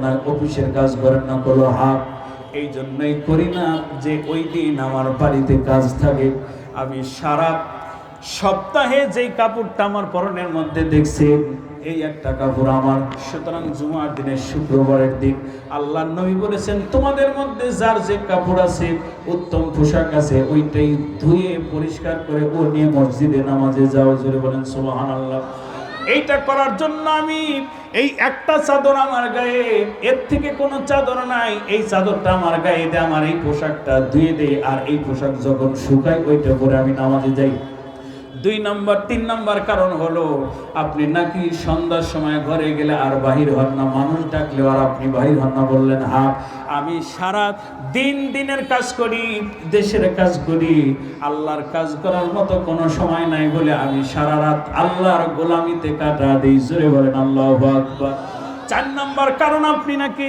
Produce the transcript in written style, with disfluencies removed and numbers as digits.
না, অফিসের কাজ করেন না, কোনো হাত। এই জন্যই করি না যে ওই দিন আমার বাড়িতে কাজ থাকে। আমি সারা সপ্তাহে যেই কাপড়টা আমার পরনের মধ্যে দেখছি এই একটা কাপড় আমার। সুতরাং জুমার দিনের শুক্রবারের দিন আল্লাহর নবী বলেছেন, তোমাদের মধ্যে যার যে কাপড় আছে, উত্তম পোশাক আছে, ওইটাই ধুয়ে পরিষ্কার করে ও নিয়ে মসজিদে নামাজে যাও। জোরে বলেন সুবহানাল্লাহ। এইটা করার জন্য আমি এই একটা চাদর আমার গায়ে, এর থেকে কোনো চাদর নাই, এই চাদরটা আমার গায়ে দিয়ে আমার এই পোশাকটা ধুয়ে দেয়, আর এই পোশাক যখন শুকায় ওইটা পরে আমি নামাজে যাই। 3 নাম্বার কারণ হলো, আপনি নাকি সন্ধ্যার সময় ঘরে গেলে আর বাহির হন না, মানুষ ডাকলে আর আপনি বাহির হন না। বললেন হ্যাঁ, আমি সারা দিনের কাজ করি, দেশের কাজ করি, আল্লাহর কাজ করার মতো কোনো সময় নাই বলে আমি সারা রাত আল্লাহর গোলামিতে কাটা দিই। জোরে বলেন আল্লাহু আকবার। 4 নাম্বার কারণ, আপনি নাকি